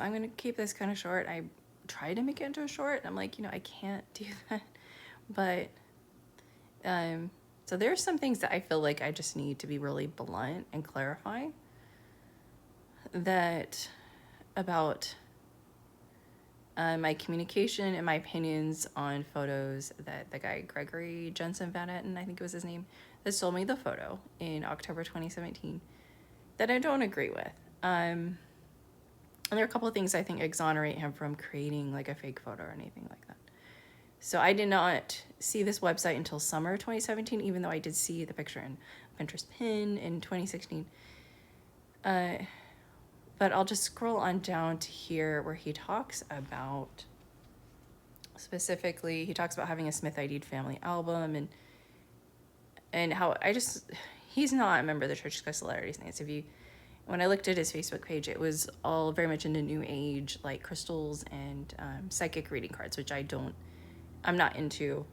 I'm going to keep this kind of short. I tried to make it into a short. I'm like, I can't do that. But, so there's some things that I feel like I just need to be really blunt and clarify that about my communication and my opinions on photos that the guy Gregory Jensen Van Etten, I think it was his name, that sold me the photo in October 2017 that I don't agree with. And there are a couple of things I think exonerate him from creating like a fake photo or anything like that. So I did not see this website until summer 2017, even though I did see the picture in Pinterest pin in 2016. But I'll just scroll on down to here where he talks about, specifically, he talks about having a Smith ID'd family album and how he's not a member of the Church of Christ of Latter-day Saints. When I looked at his Facebook page, it was all very much into New Age, like crystals and psychic reading cards, which I'm not into,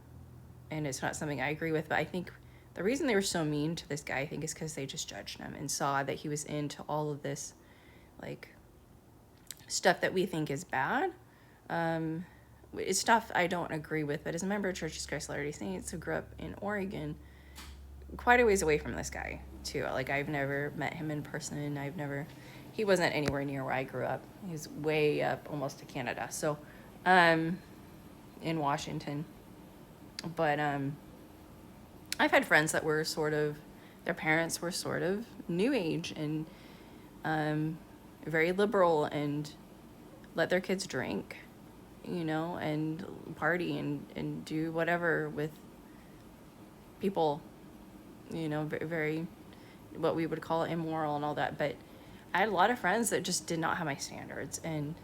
and it's not something I agree with. But I think the reason they were so mean to this guy, I think, is because they just judged him and saw that he was into all of this, like, stuff that we think is bad. It's stuff I don't agree with, but as a member of Church of Christ of Latter-day Saints who grew up in Oregon, quite a ways away from this guy, too. Like, I've never met him in person. He wasn't anywhere near where I grew up. He was way up almost to Canada. So, in Washington. But, I've had friends that were their parents were sort of New Age and, very liberal and let their kids drink, and party and do whatever with people, very, what we would call immoral and all that. But I had a lot of friends that just did not have my standards. And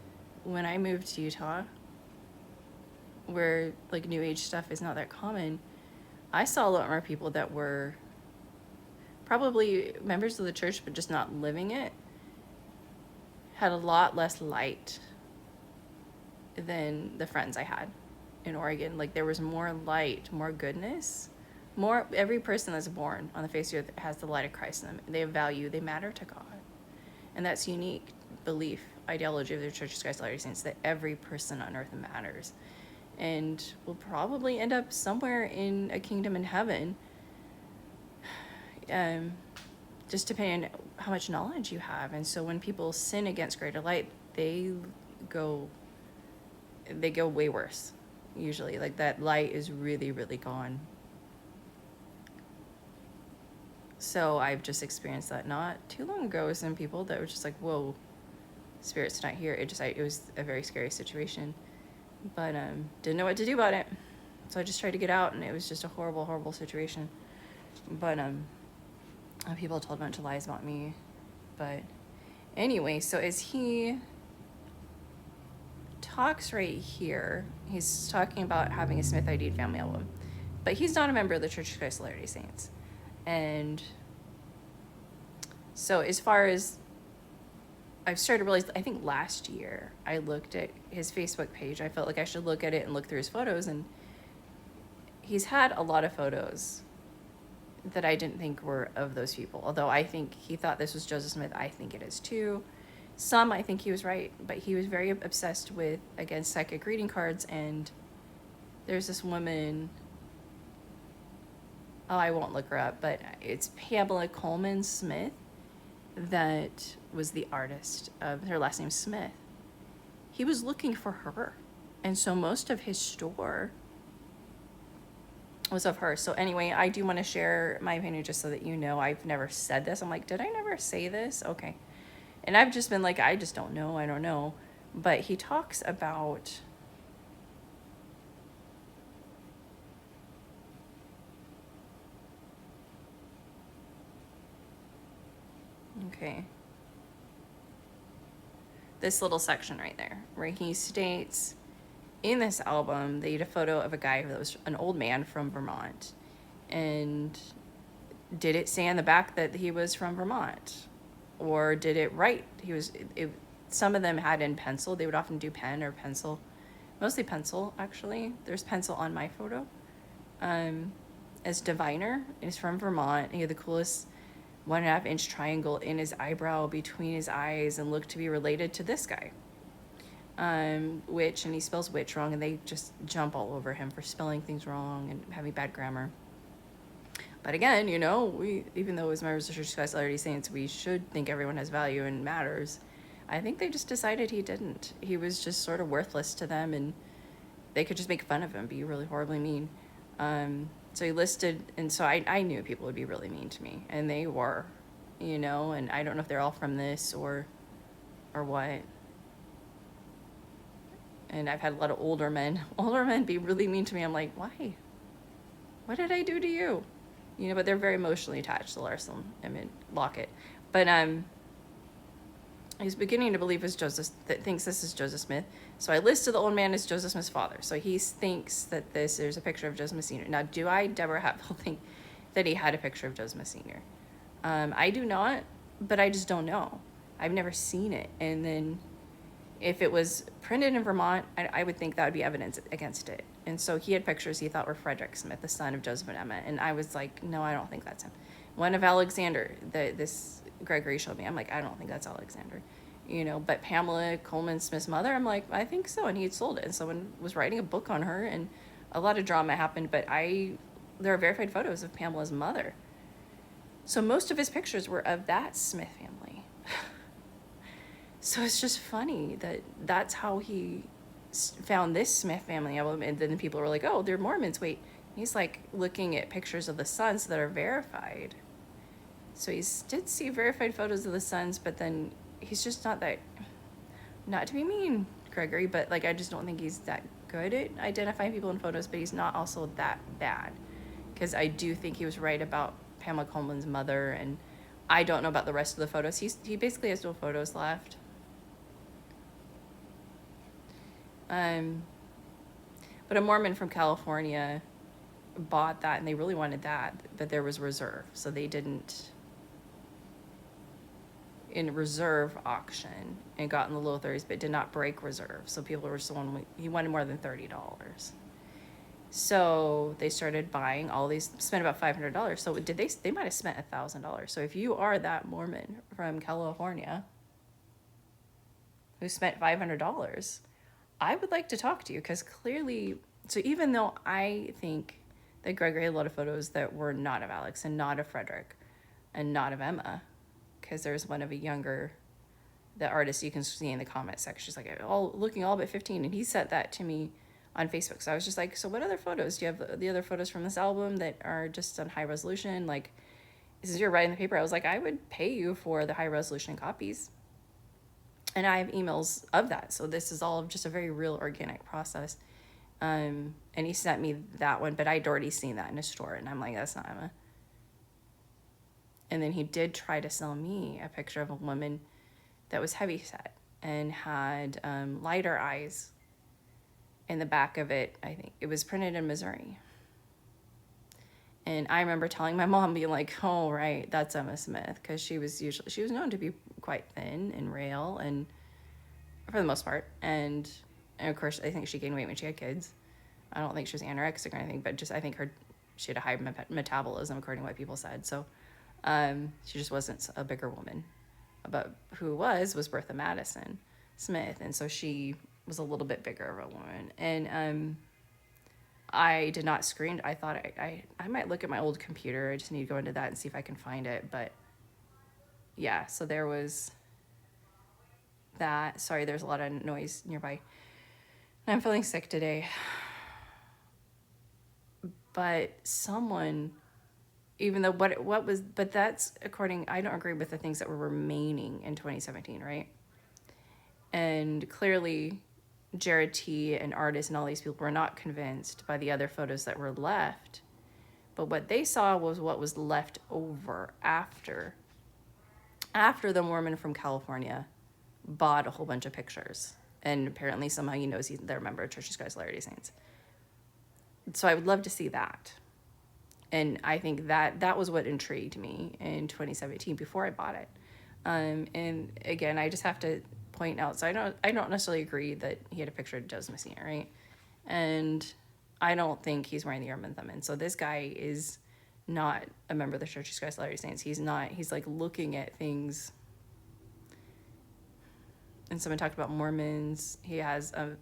when I moved to Utah, where like New Age stuff is not that common, I saw a lot more people that were probably members of the church but just not living it, had a lot less light than the friends I had in Oregon. Like, there was more light, more goodness, every person that's born on the face of the earth has the light of Christ in them. They have value, they matter to God. And that's unique belief, ideology of the Church of Christ of Latter-day Saints, that every person on earth matters and will probably end up somewhere in a kingdom in heaven, just depending on how much knowledge you have. And so when people sin against greater light, they go way worse, usually. Like, that light is really, really gone. So I've just experienced that not too long ago with some people that were just like, whoa, spirit's not here. It was a very scary situation, but didn't know what to do about it. So I just tried to get out, and it was just a horrible, horrible situation. But people told a bunch of lies about me. But anyway, so as he talks right here, he's talking about having a Smith ID'd family album, but he's not a member of the Church of Christ of Latter-day Saints. And so as far as I've started to realize, I think last year I looked at his Facebook page. I felt like I should look at it and look through his photos, and he's had a lot of photos that I didn't think were of those people. Although I think he thought this was Joseph Smith. I think it is too. Some, I think he was right, but he was very obsessed with, again, psychic reading cards. And there's this woman, I won't look her up, but it's Pamela Coleman Smith, that was the artist of, her last name Smith. He was looking for her, and so most of his store was of her. So anyway, I do want to share my opinion just so that you know. I've never said this. I'm like, did I never say this? Okay. And I've just been like, I just don't know. I don't know. But he talks about this little section right there where he states, in this album, they had a photo of a guy that was an old man from Vermont. And did it say on the back that he was from Vermont? Or did it write? Some of them had in pencil. They would often do pen or pencil. Mostly pencil, actually. There's pencil on my photo. As Diviner. He's from Vermont. He had the coolest 1.5 inch triangle in his eyebrow between his eyes and looked to be related to this guy. witch, and he spells witch wrong, and they just jump all over him for spelling things wrong and having bad grammar. But again, we, even though as members of Church of Christ Latter-day Saints, we should think everyone has value and matters. I think they just decided he didn't. He was just sort of worthless to them, and they could just make fun of him, be really horribly mean. So he listed, and so I knew people would be really mean to me, and they were, and I don't know if they're all from this or what. And I've had a lot of older men be really mean to me. I'm like, why? What did I do to you? But they're very emotionally attached to Larson Lockett. But he's beginning to believe thinks this is Joseph Smith. So I listed the old man as Joseph Smith's father. So he thinks that there's a picture of Joseph Smith Sr. Now, do I, Deborah Hatfield, think that he had a picture of Joseph Smith Sr.? I do not, but I just don't know. I've never seen it. And then if it was printed in Vermont, I would think that would be evidence against it. And so he had pictures he thought were Frederick Smith, the son of Joseph and Emma. And I was like, no, I don't think that's him. One of Alexander, this Gregory showed me. I'm like, I don't think that's Alexander. But Pamela Coleman Smith's mother, I'm like, I think so. And he had sold it. And someone was writing a book on her, and a lot of drama happened. But there are verified photos of Pamela's mother. So most of his pictures were of that Smith family. So it's just funny that that's how he found this Smith family album. And then people were like, oh, they're Mormons. Wait, he's like looking at pictures of the sons that are verified. So he did see verified photos of the sons, but then he's just not to be mean, Gregory, but like, I just don't think he's that good at identifying people in photos, but he's not also that bad. Because I do think he was right about Pamela Coleman's mother, and I don't know about the rest of the photos. He basically has no photos left. But a Mormon from California bought that, and they really wanted that, but there was reserve, so they didn't in reserve auction and got in the low 30s, but did not break reserve. So people were still he wanted more than $30. So they started buying all these, spent about $500. So they might have spent $1,000. So if you are that Mormon from California who spent $500, I would like to talk to you, because clearly, so even though I think that Gregory had a lot of photos that were not of Alex and not of Frederick and not of Emma, because there's one of the artist you can see in the comment section. She's like, looking all but 15. And he sent that to me on Facebook. So I was just like, so what other photos? Do you have the other photos from this album that are just on high resolution? Like, since you're writing the paper, I was like, I would pay you for the high resolution copies. And I have emails of that. So this is all just a very real organic process. And he sent me that one, but I'd already seen that in a store. And I'm like, that's not Emma. And then he did try to sell me a picture of a woman that was heavyset and had lighter eyes. In the back of it, I think it was printed in Missouri. And I remember telling my mom, being like, oh, right, that's Emma Smith, because she was known to be quite thin and rail, and for the most part. And of course, I think she gained weight when she had kids. I don't think she was anorexic or anything, but just I think she had a high metabolism, according to what people said. So she just wasn't a bigger woman. But who was Bertha Madison Smith, and so she was a little bit bigger of a woman. And I did not screen. I thought I might look at my old computer. I just need to go into that and see if I can find it. But yeah, so there was that. Sorry, there's a lot of noise nearby. I'm feeling sick today. But someone, even though what was, but that's according, I don't agree with the things that were remaining in 2017, right? And clearly, Jared T. and artists and all these people were not convinced by the other photos that were left. But what they saw was what was left over after the Mormon from California bought a whole bunch of pictures. And apparently somehow he knows they're a member of Church of Christ Latter-day Saints. So I would love to see that. And I think that was what intrigued me in 2017 before I bought it. And again, I just have to point out, so I don't necessarily agree that he had a picture of Joseph Messina, right? And I don't think he's wearing the Urim and Thummim. So this guy is not a member of the Church of Christ Latter-day Saints. He's like looking at things and someone talked about Mormons. He has a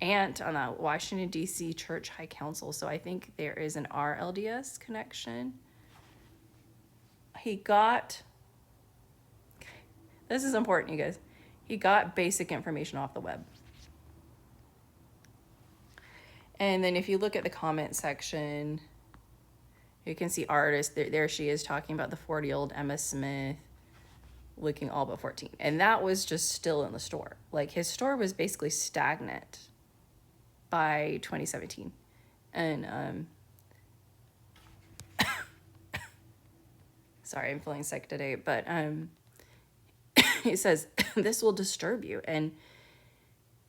aunt on the Washington, D.C. Church High Council. So I think there is an RLDS connection. He got, this is important, you guys. He got basic information off the web. And then if you look at the comment section, you can see artists. There she is talking about the 40-year-old Emma Smith looking all but 14. And that was just still in the store. Like, his store was basically stagnant by 2017. And sorry, I'm feeling sick today, but he says, this will disturb you. And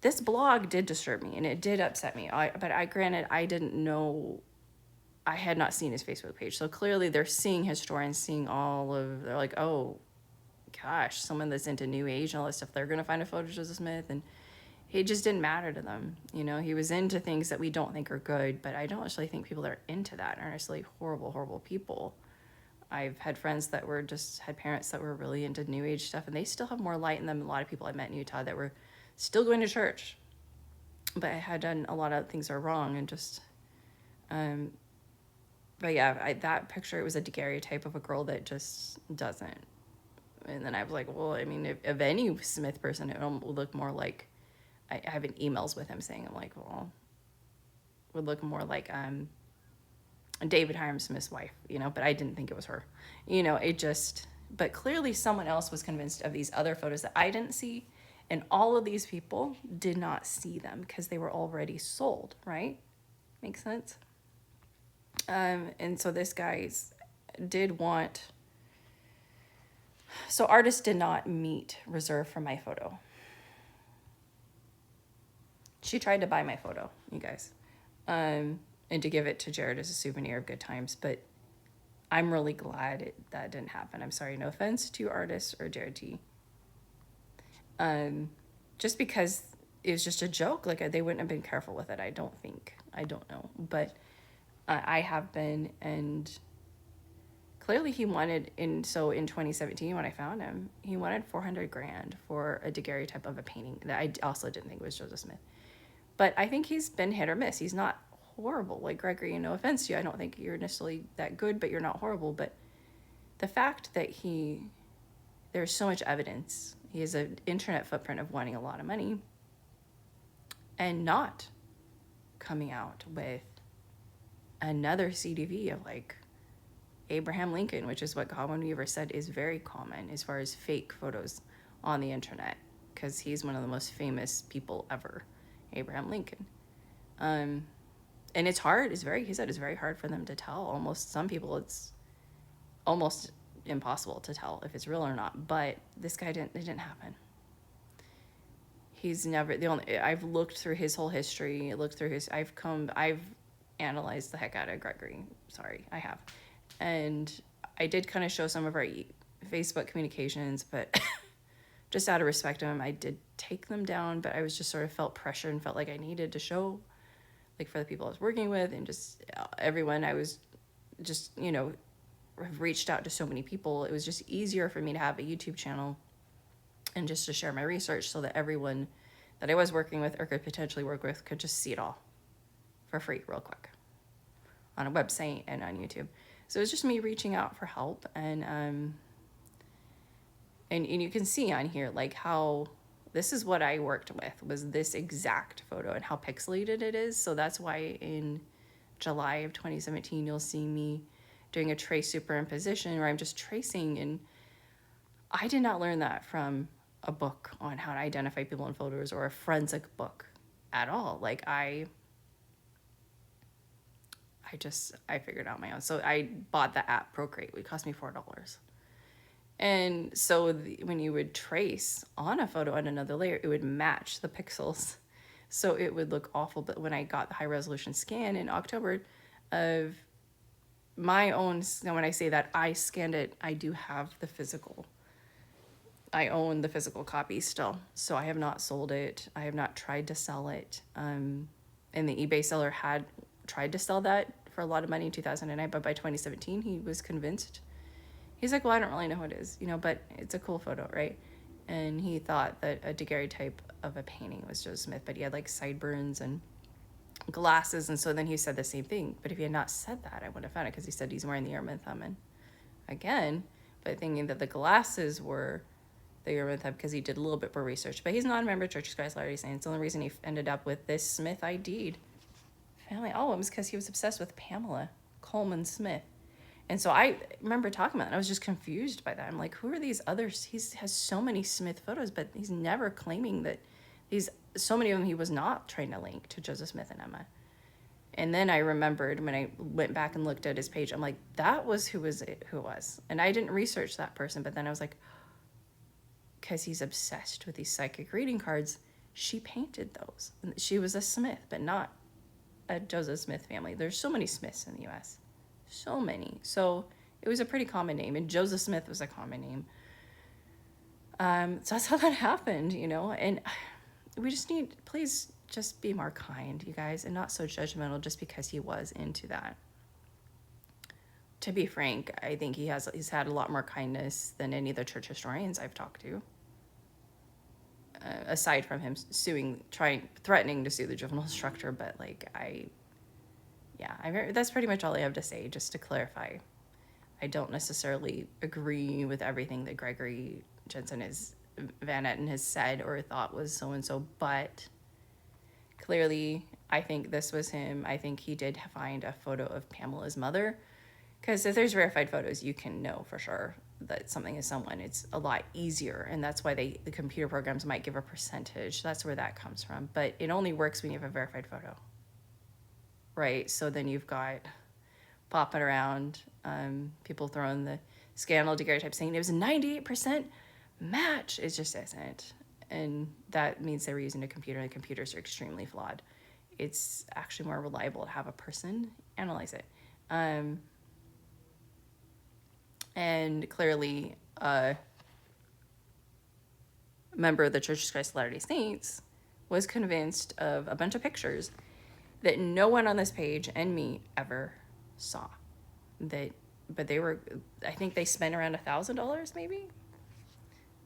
this blog did disturb me, and it did upset me. Granted, I didn't know, I had not seen his Facebook page. So clearly they're seeing his story and seeing they're like, oh gosh, someone that's into New Age and all that stuff, they're going to find a photo of Joseph Smith. And it just didn't matter to them. You know, he was into things that we don't think are good, but I don't actually think people that are into that are necessarily horrible, horrible people. I've had friends that had parents that were really into New Age stuff, and they still have more light in them than a lot of people I met in Utah that were still going to church, but I had done a lot of things that are wrong, and just, but yeah, that picture, it was a daguerreotype of a girl that just doesn't. And then I was like, well, I mean, if any Smith person, it would look more like, I have emails with him saying, I'm like, well, would look more like David Hiram Smith's wife, you know, but I didn't think it was her. You know, but clearly someone else was convinced of these other photos that I didn't see, and all of these people did not see them because they were already sold, right? Makes sense? And so this guy's so artist did not meet reserve for my photo. She tried to buy my photo, you guys, and to give it to Jared as a souvenir of good times, but I'm really glad that didn't happen. I'm sorry, no offense to artists or Jared T. Just because it was just a joke, like they wouldn't have been careful with it, I don't think. I don't know, but I have been, and clearly he wanted, so in 2017 when I found him, he wanted $400,000 for a daguerreotype of a painting that I also didn't think was Joseph Smith. But I think he's been hit or miss. He's not horrible. Like, Gregory, no offense to you, I don't think you're necessarily that good, but you're not horrible. But the fact that there's so much evidence, he has an internet footprint of wanting a lot of money and not coming out with another CDV of like Abraham Lincoln, which is what Godwin Weaver said is very common as far as fake photos on the internet, because he's one of the most famous people ever, Abraham Lincoln. And it's hard, he said it's very hard for them to tell. Some people it's almost impossible to tell if it's real or not, but this guy it didn't happen. He's never, I've looked through his whole history, I've analyzed the heck out of Gregory. Sorry, I have. And I did kind of show some of our Facebook communications, but just out of respect to him, I did take them down, but I was just sort of felt pressure and felt like I needed to show, like, for the people I was working with and just everyone. I was just, have reached out to so many people. It was just easier for me to have a YouTube channel and just to share my research so that everyone that I was working with or could potentially work with could just see it all for free real quick on a website and on YouTube. So it was just me reaching out for help, and you can see on here like how this is what I worked with, was this exact photo and how pixelated it is. So that's why in July of 2017 you'll see me doing a trace superimposition where I'm just tracing, and I did not learn that from a book on how to identify people in photos or a forensic book at all. Like I figured out my own. So I bought the app Procreate. It cost me $4. And so when you would trace on a photo on another layer, it would match the pixels. So it would look awful. But when I got the high resolution scan in October of my own, now when I say that I scanned it, I do have the physical. I own the physical copy still. So I have not sold it. I have not tried to sell it. And the eBay seller had tried to sell that for a lot of money in 2009, but by 2017 he was convinced. He's like, well, I don't really know who it is, but it's a cool photo, right? and he thought that a daguerreotype of a painting was Joseph Smith, but he had like sideburns and glasses, and so then he said the same thing. But if he had not said that, I would have found it, because he said he's wearing the Urim and Thummim again, but thinking that the glasses were the Urim and Thummim because he did a little bit more research. But he's not a member of Church of Christ Latter-day Saints. The only reason he ended up with this Smith ID'd family album is because he was obsessed with Pamela Coleman Smith. And so I remember talking about it, and I was just confused by that. I'm like, who are these others? He has so many Smith photos, but he's never claiming that so many of them he was not trying to link to Joseph Smith and Emma. And then I remembered when I went back and looked at his page, I'm like, that was who it was. And I didn't research that person, but then I was like, because he's obsessed with these psychic reading cards, she painted those. She was a Smith, but not a Joseph Smith family. There's so many Smiths in the U.S. So many. So it was a pretty common name, and Joseph Smith was a common name. So that's how that happened, and we just need, please just be more kind, you guys, and not so judgmental just because he was into that. To be frank, I think he's had a lot more kindness than any of the church historians I've talked to. Aside from him threatening to sue the juvenile instructor, but that's pretty much all I have to say, just to clarify. I don't necessarily agree with everything that Gregory Jensen Van Etten has said or thought was so-and-so, but clearly I think this was him. I think he did find a photo of Pamela's mother, because if there's verified photos, you can know for sure that something is someone. It's a lot easier, and that's why the computer programs might give a percentage. That's where that comes from, but it only works when you have a verified photo, right? So then you've got popping around, people throwing the scandal daguerreotype saying it was a 98% match. It just isn't, and that means they were using a computer, and the computers are extremely flawed. It's actually more reliable to have a person analyze it. And clearly, a member of the Church of Christ of Latter-day Saints was convinced of a bunch of pictures that no one on this page and me ever saw. But they were, I think they spent around $1,000 maybe,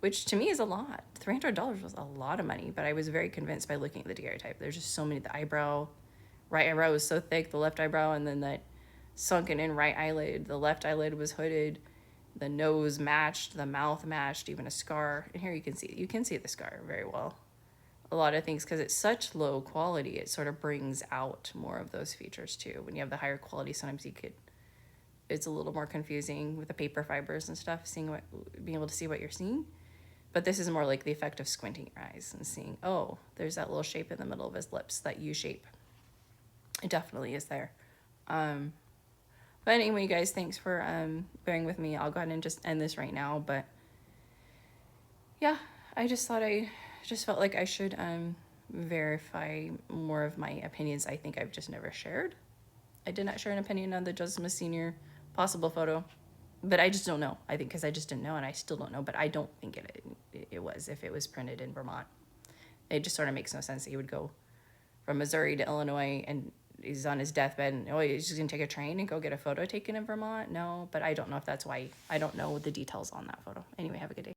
which to me is a lot. $300 was a lot of money, but I was very convinced by looking at the daguerreotype. There's just so many. The right eyebrow was so thick, the left eyebrow, and then that sunken in right eyelid. The left eyelid was hooded. The nose matched, the mouth matched, even a scar. And here you can see the scar very well. A lot of things, because it's such low quality, it sort of brings out more of those features too. When you have the higher quality, sometimes it's a little more confusing with the paper fibers and stuff, being able to see what you're seeing. But this is more like the effect of squinting your eyes and seeing, oh, there's that little shape in the middle of his lips, that U shape. It definitely is there. But anyway, guys, thanks for bearing with me. I'll go ahead and just end this right now. But yeah, I just felt like I should verify more of my opinions I think I've just never shared. I did not share an opinion on the Joseph Smith Sr. possible photo, but I just don't know. I think because I just didn't know, and I still don't know, but I don't think it was, if it was printed in Vermont. It just sort of makes no sense that he would go from Missouri to Illinois, and he's on his deathbed, and he's just gonna take a train and go get a photo taken in Vermont. No, but I don't know if that's why. I don't know the details on that photo. Anyway, have a good day.